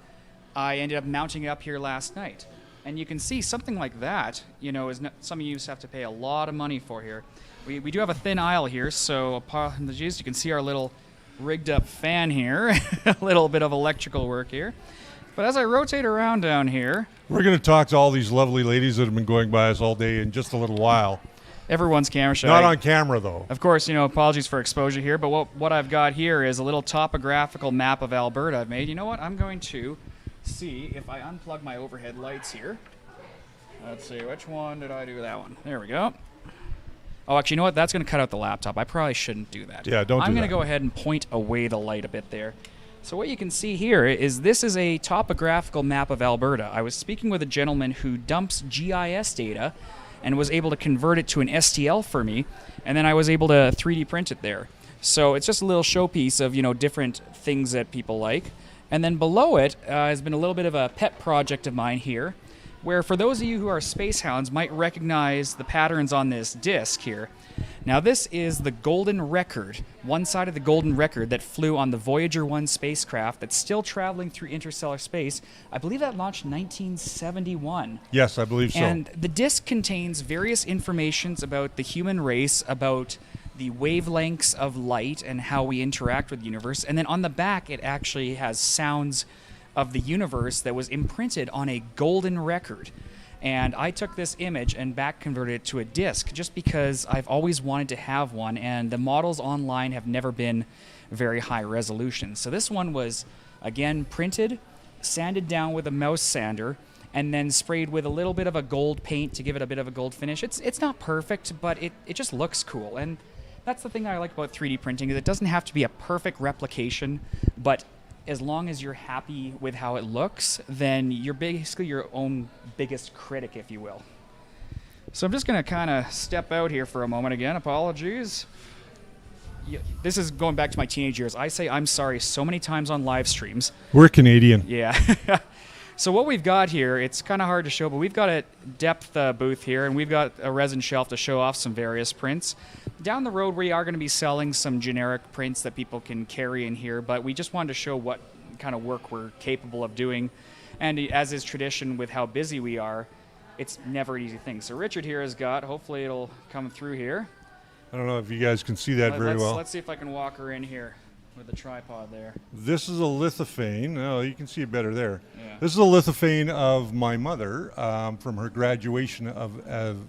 I ended up mounting it up here last night. And you can see something like that, is not, some of you have to pay a lot of money for here. We do have a thin aisle here, so you can see our little rigged up fan here, a little bit of electrical work here. But as I rotate around down here, we're going to talk to all these lovely ladies that have been going by us all day in just a little while. Everyone's camera shy. Not on camera, though. Of course, apologies for exposure here, but what I've got here is a little topographical map of Alberta I've made. You know what? I'm going to see if I unplug my overhead lights here. Let's see, which one did I do? That one. There we go. Oh, actually, you know what? That's going to cut out the laptop. I probably shouldn't do that. Yeah, don't do that. I'm going to go ahead and point away the light a bit there. So what you can see here is this is a topographical map of Alberta. I was speaking with a gentleman who dumps GIS data and was able to convert it to an STL for me, and then I was able to 3D print it there. So it's just a little showpiece of, you know, different things that people like. And then below it has been a little bit of a pet project of mine here, where for those of you who are space hounds might recognize the patterns on this disc here. Now this is the golden record, one side of the golden record that flew on the Voyager 1 spacecraft that's still traveling through interstellar space. I believe that launched in 1971. Yes, I believe so. And the disc contains various informations about the human race, about the wavelengths of light and how we interact with the universe. And then on the back, it actually has sounds of the universe that was imprinted on a golden record. And I took this image and back converted it to a disc just because I've always wanted to have one, and the models online have never been very high resolution. So this one was, again, printed, sanded down with a mouse sander, and then sprayed with a little bit of a gold paint to give it a bit of a gold finish. It's not perfect, but it just looks cool. And that's the thing I like about 3D printing, is it doesn't have to be a perfect replication, but as long as you're happy with how it looks, then you're basically your own biggest critic, if you will. So I'm just going to kind of step out here for a moment again. Apologies. This is going back to my teenage years. I say I'm sorry so many times on live streams. We're Canadian. Yeah. So what we've got here, it's kind of hard to show, but we've got a depth booth here, and we've got a resin shelf to show off some various prints. Down the road, we are going to be selling some generic prints that people can carry in here, but we just wanted to show what kind of work we're capable of doing. And as is tradition with how busy we are, it's never an easy thing. So Richard here has got, hopefully it'll come through here. I don't know if you guys can see that very well. Let's see if I can walk her in here with the tripod there. This is a lithophane. Oh, you can see it better there. Yeah. This is a lithophane of my mother from her graduation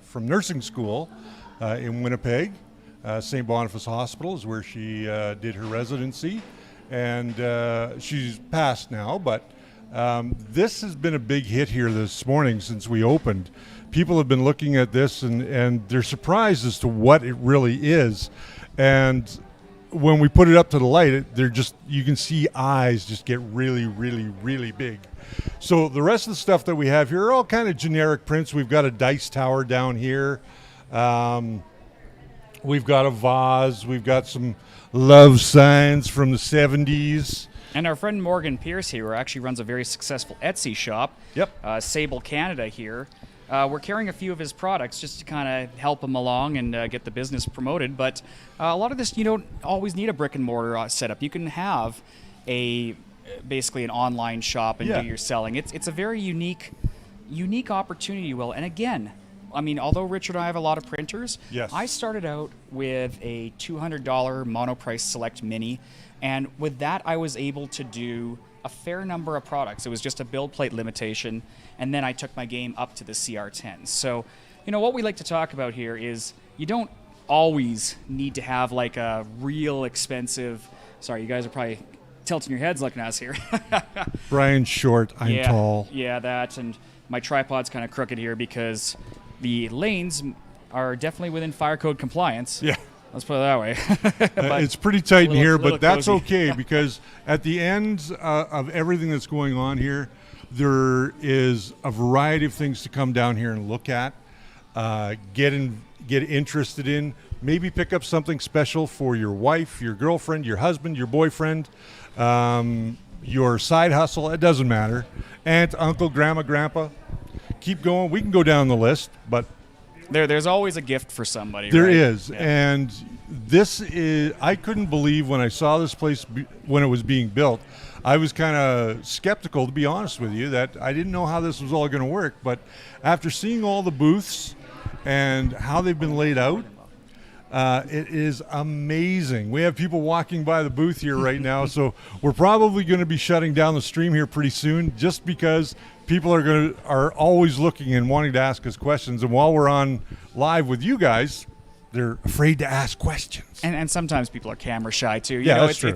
from nursing school in Winnipeg. St. Boniface Hospital is where she did her residency, and she's passed now, but this has been a big hit here this morning since we opened. People have been looking at this and they're surprised as to what it really is. And when we put it up to the light, you can see eyes just get really, really, really big. So the rest of the stuff that we have here are all kind of generic prints. We've got a dice tower down here. We've got a vase. We've got some love signs from the 70s. And our friend Morgan Pierce here, who actually runs a very successful Etsy shop, Yep. Sable Canada here. We're carrying a few of his products just to kind of help him along and get the business promoted. But a lot of this, you don't always need a brick and mortar setup. You can have basically an online shop and do your selling. It's a very unique opportunity, Will. And again, I mean, although Richard and I have a lot of printers, yes. I started out with a $200 Monoprice Select Mini, and with that I was able to do a fair number of products. It was just a build plate limitation, and then I took my game up to the CR-10. So, you know, what we like to talk about here is you don't always need to have like a real expensive, sorry, you guys are probably tilting your heads looking at us here. Brian's short, I'm tall. Yeah, that, and my tripod's kind of crooked here because the lanes are definitely within fire code compliance. Yeah. Let's put it that way. It's pretty tight in here, but that's cozy. okay because at the end of everything that's going on here, there is a variety of things to come down here and look at, get interested in, maybe pick up something special for your wife, your girlfriend, your husband, your boyfriend, your side hustle. It doesn't matter. Aunt, uncle, grandma, grandpa. Keep going. We can go down the list, but there's always a gift for somebody. There right? is, Yeah. and this is. I couldn't believe when I saw this place when it was being built. I was kind of skeptical, to be honest with you, that I didn't know how this was all going to work. But after seeing all the booths and how they've been laid out, it is amazing. We have people walking by the booth here right now, so we're probably going to be shutting down the stream here pretty soon, just because people are always looking and wanting to ask us questions. And while we're on live with you guys, they're afraid to ask questions. And sometimes people are camera shy too. You Yeah, know, that's true.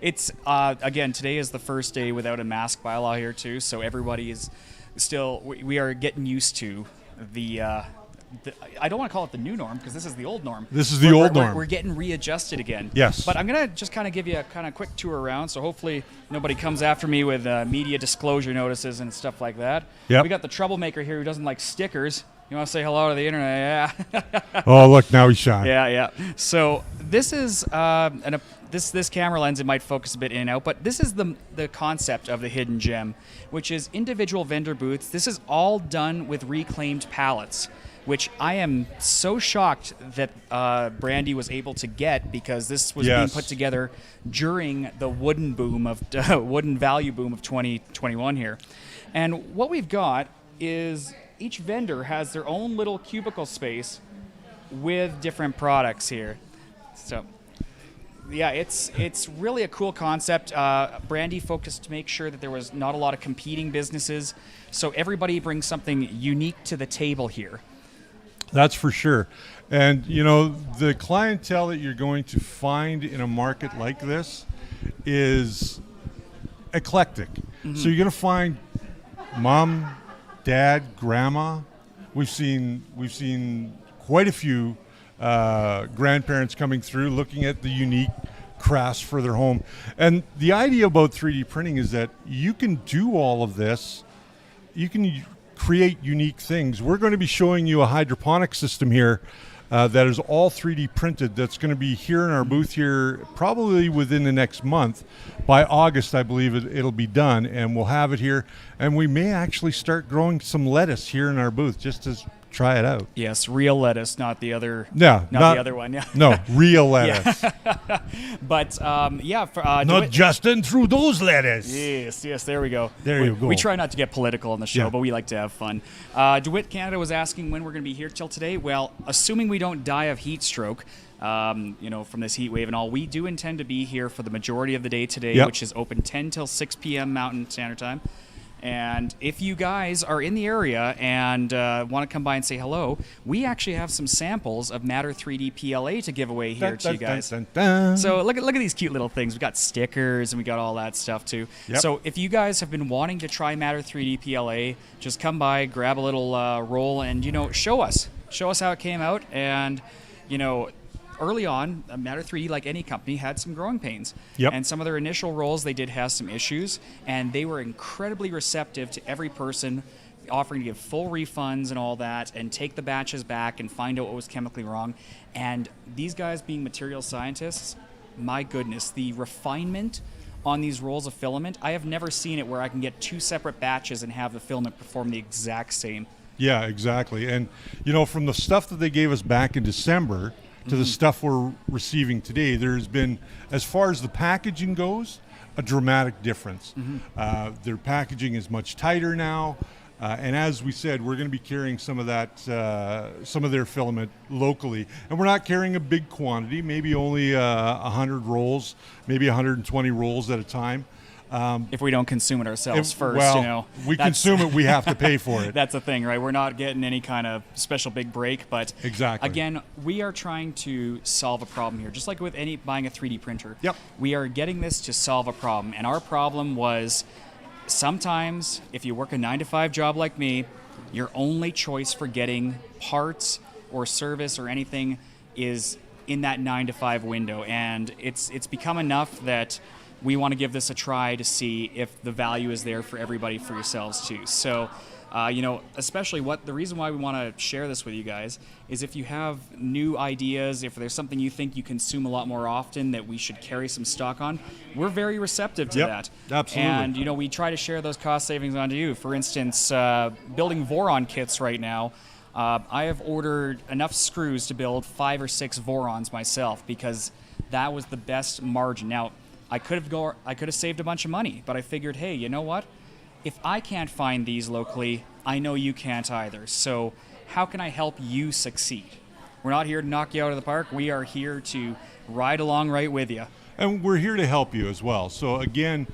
It's again, today is the first day without a mask bylaw here too, so everybody is still. We are getting used to the I don't want to call it the new norm because this is the old norm. This is the old norm. We're getting readjusted again. Yes. But I'm going to just kind of give you a kind of quick tour around, so hopefully nobody comes after me with media disclosure notices and stuff like that. Yep. We got the troublemaker here who doesn't like stickers. You want to say hello to the internet? Yeah. Oh, look, now he's shy. Yeah. So this is this camera lens, it might focus a bit in and out, but this is the concept of the hidden gem, which is individual vendor booths. This is all done with reclaimed pallets, which I am so shocked that Brandy was able to get, because this was being put together during the wooden boom of wooden value boom of 2021 here. And what we've got is each vendor has their own little cubicle space with different products here. So yeah, it's really a cool concept. Brandy focused to make sure that there was not a lot of competing businesses, so everybody brings something unique to the table here. That's for sure. And, you know, the clientele that you're going to find in a market like this is eclectic. Mm-hmm. So you're going to find mom, dad, grandma. We've seen quite a few grandparents coming through looking at the unique crafts for their home. And the idea about 3D printing is that you can do all of this. You can create unique things. We're going to be showing you a hydroponic system here that is all 3D printed. That's going to be here in our booth here probably within the next month. By August, I believe it'll be done, and we'll have it here. And we may actually start growing some lettuce here in our booth just to try it out. Yes, real lettuce, not the other. No, not the other one. Yeah. No, real lettuce. But yeah, not Justin Trudeau's lettuce. Yes, there we go. There you go. We try not to get political on the show, Yeah. but we like to have fun. DeWitt Canada was asking when we're going to be here till today. Well, assuming we don't die of heat stroke, you know, from this heat wave and all, we do intend to be here for the majority of the day today, Yep. which is open 10 till 6 p.m. Mountain Standard Time. And if you guys are in the area and want to come by and say hello, we actually have some samples of Matter 3D PLA to give away here to you guys. Dun, dun, dun. So look at these cute little things. We got stickers and we got all that stuff too. Yep. So if you guys have been wanting to try Matter 3D PLA, just come by, grab a little roll, and show us how it came out. And early on, Matter 3D, like any company, had some growing pains. Yep. And some of their initial rolls, they did have some issues, and they were incredibly receptive to every person, offering to give full refunds and all that, and take the batches back and find out what was chemically wrong. And these guys, being material scientists, my goodness, the refinement on these rolls of filament, I have never seen it where I can get two separate batches and have the filament perform the exact same. Yeah, exactly. And, from the stuff that they gave us back in December to the stuff we're receiving today, there's been, as far as the packaging goes, a dramatic difference. Their packaging is much tighter now, and as we said, we're going to be carrying some of that, some of their filament locally, and we're not carrying a big quantity, maybe only 100 rolls, maybe 120 rolls at a time. If we don't consume it ourselves first, we consume it, we have to pay for it. That's the thing, right? We're not getting any kind of special big break, but exactly. Again, we are trying to solve a problem here, just like with buying a 3D printer. Yep. We are getting this to solve a problem, and our problem was sometimes if you work a 9-to-5 job like me, your only choice for getting parts or service or anything is in that 9-to-5 window, and it's become enough that we want to give this a try to see if the value is there for everybody, for yourselves too. So, especially the reason why we want to share this with you guys is if you have new ideas, if there's something you think you consume a lot more often that we should carry some stock on, we're very receptive to that. Absolutely. And, we try to share those cost savings onto you. For instance, building Voron kits right now, I have ordered enough screws to build 5 or 6 Vorons myself because that was the best margin. Now, I could have saved a bunch of money, but I figured, hey, you know what? If I can't find these locally, I know you can't either. So how can I help you succeed? We're not here to knock you out of the park. We are here to ride along right with you. And we're here to help you as well. So again,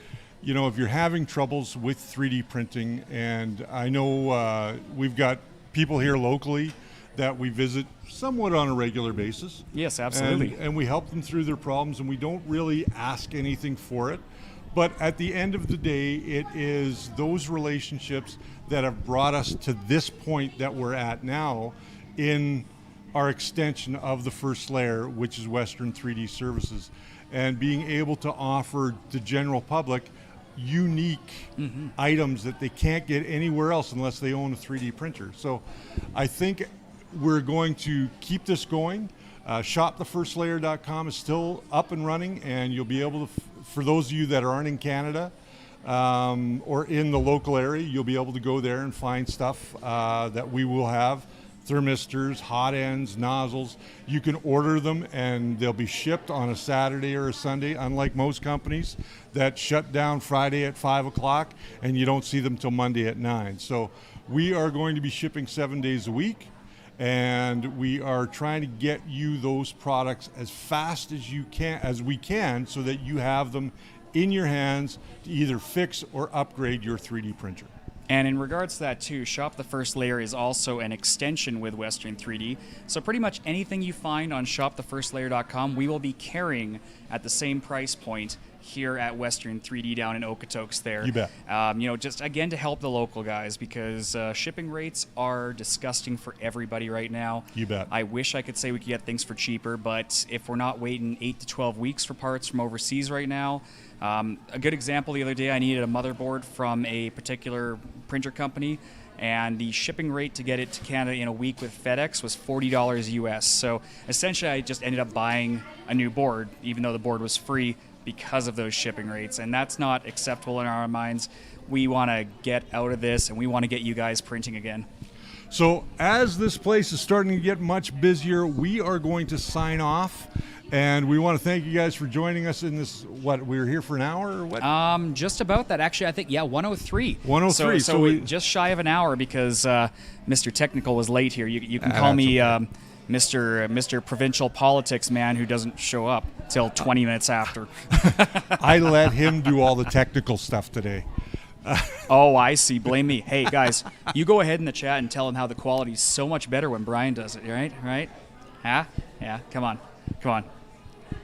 if you're having troubles with 3D printing, and I know we've got people here locally that we visit somewhat on a regular basis. Yes, absolutely. And we help them through their problems, and we don't really ask anything for it. But at the end of the day, it is those relationships that have brought us to this point that we're at now, in our extension of the first layer, which is Western3D Services, and being able to offer the general public unique items that they can't get anywhere else unless they own a 3D printer. So I think we're going to keep this going. ShopTheFirstLayer.com is still up and running, and you'll be able to, for those of you that aren't in Canada or in the local area, you'll be able to go there and find stuff that we will have. Thermistors, hot ends, nozzles. You can order them and they'll be shipped on a Saturday or a Sunday, unlike most companies that shut down Friday at 5 o'clock and you don't see them till Monday at 9. So we are going to be shipping 7 days a week, and we are trying to get you those products as fast as we can so that you have them in your hands to either fix or upgrade your 3D printer. And in regards to that too, Shop the First Layer is also an extension with Western3D. So pretty much anything you find on shopthefirstlayer.com, we will be carrying at the same price point here at Western3D down in Okotoks there. You bet. You know, just again to help the local guys, because shipping rates are disgusting for everybody right now. You bet. I wish I could say we could get things for cheaper, but if we're not waiting 8 to 12 weeks for parts from overseas right now, a good example, the other day I needed a motherboard from a particular printer company, and the shipping rate to get it to Canada in a week with FedEx was $40 US. So essentially I just ended up buying a new board, even though the board was free, because of those shipping rates, and that's not acceptable in our minds. We want to get out of this, and we want to get you guys printing again. So as this place is starting to get much busier, we are going to sign off. And we want to thank you guys for joining us in this, what, we were here for an hour or what? Just about that. Actually, I think, 103. 103. So we just shy of an hour because Mr. Technical was late here. You can call me okay. Mr. Provincial Politics man who doesn't show up till 20 minutes after. I let him do all the technical stuff today. Oh, I see. Blame me. Hey, guys, you go ahead in the chat and tell him how the quality is so much better when Brian does it, right? Right? Huh? Yeah, come on. Come on.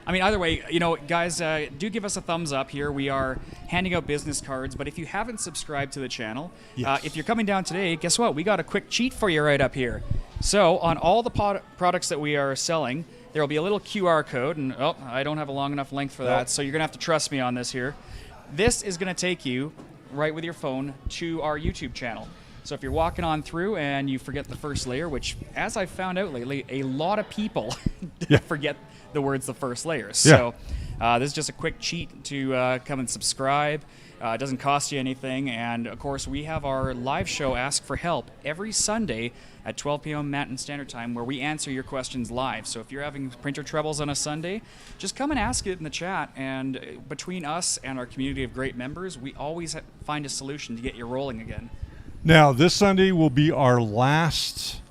I mean, either way, you know, guys, do give us a thumbs up here. We are handing out business cards, but if you haven't subscribed to the channel, yes. If you're coming down today, guess what? We got a quick cheat for you right up here. So on all the products that we are selling, there will be a little QR code, and oh, I don't have a long enough length for that, so you're going to have to trust me on this here. This is going to take you right with your phone to our YouTube channel. So if you're walking on through and you forget the first layer, which, as I've found out lately, a lot of people forget the words the first layer. So this is just a quick cheat to come and subscribe. It doesn't cost you anything. And, of course, we have our live show, Ask for Help, every Sunday at 12 p.m. Mountain Standard Time, where we answer your questions live. So if you're having printer troubles on a Sunday, just come and ask it in the chat. And between us and our community of great members, we always find a solution to get you rolling again. Now, this Sunday will be our last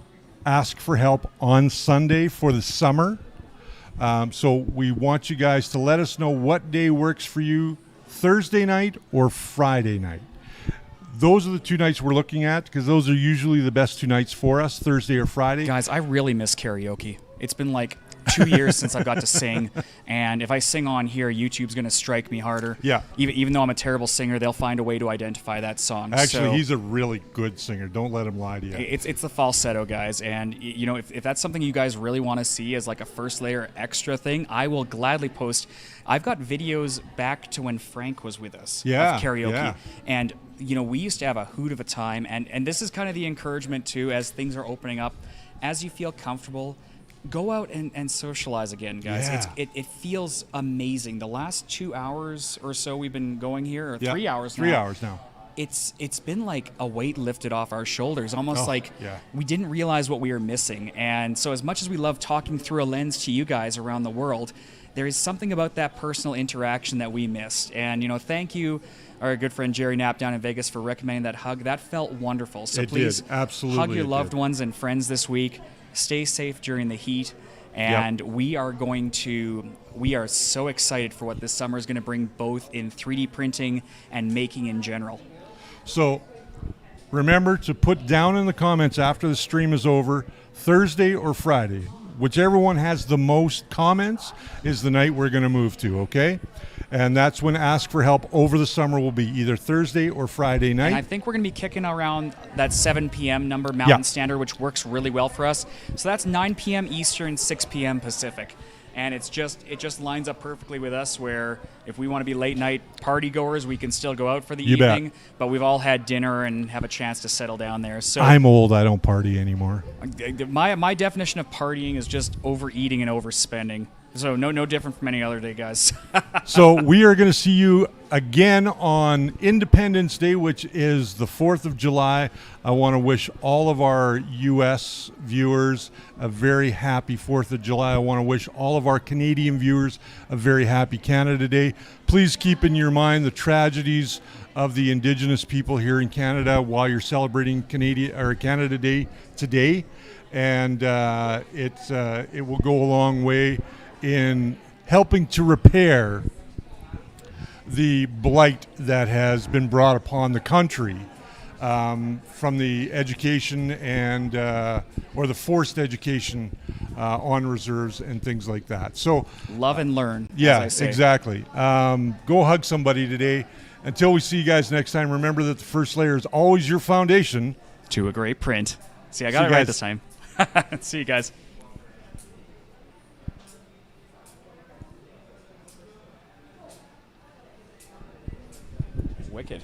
Ask for Help on Sunday for the summer. So we want you guys to let us know what day works for you, Thursday night or Friday night. Those are the two nights we're looking at, because those are usually the best two nights for us, Thursday or Friday. Guys, I really miss karaoke. It's been like 2 years since I've got to sing, and if I sing on here, YouTube's going to strike me harder. Yeah. Even though I'm a terrible singer, they'll find a way to identify that song. Actually, so, he's a really good singer. Don't let him lie to you. It's the falsetto, guys, and you know, if that's something you guys really want to see as like a first layer extra thing, I will gladly post. I've got videos back to when Frank was with us of karaoke, and you know, we used to have a hoot of a time, and this is kind of the encouragement too, as things are opening up, as you feel comfortable, go out and socialize again, guys. Yeah. It feels amazing. The last 2 hours or so we've been going here, or 3 hours now. 3 hours now. It's been like a weight lifted off our shoulders, almost like we didn't realize what we were missing. And so as much as we love talking through a lens to you guys around the world, there is something about that personal interaction that we missed. And, you know, thank you, our good friend Jerry Knapp down in Vegas, for recommending that hug. That felt wonderful. So please hug your loved ones and friends this week. Stay safe during the heat. And we are so excited for what this summer is going to bring, both in 3D printing and making in general. So remember to put down in the comments after the stream is over, Thursday or Friday. Whichever one has the most comments is the night we're going to move to, okay? And that's when Ask for Help over the summer will be either Thursday or Friday night. And I think we're going to be kicking around that 7 p.m. number Mountain Yeah. Standard, which works really well for us. So that's 9 p.m. Eastern, 6 p.m. Pacific. And it just lines up perfectly with us, where if we want to be late night party goers, we can still go out for the You bet. evening. But we've all had dinner and have a chance to settle down there. So I'm old. I don't party anymore. my definition of partying is just overeating and overspending. So no different from any other day, guys. So we are going to see you again on Independence Day, which is the 4th of July. I want to wish all of our U.S. viewers a very happy 4th of July. I want to wish all of our Canadian viewers a very happy Canada Day. Please keep in your mind the tragedies of the Indigenous people here in Canada while you're celebrating Canada Day today, and it will go a long way in helping to repair the blight that has been brought upon the country from the education and or the forced education on reserves and things like that. So Love and learn. yeah, as I say. exactly. Go hug somebody today. Until we see you guys next time, remember that the first layer is always your foundation To a great print. See, I See got you it right guys. this time. See you guys. Wicked.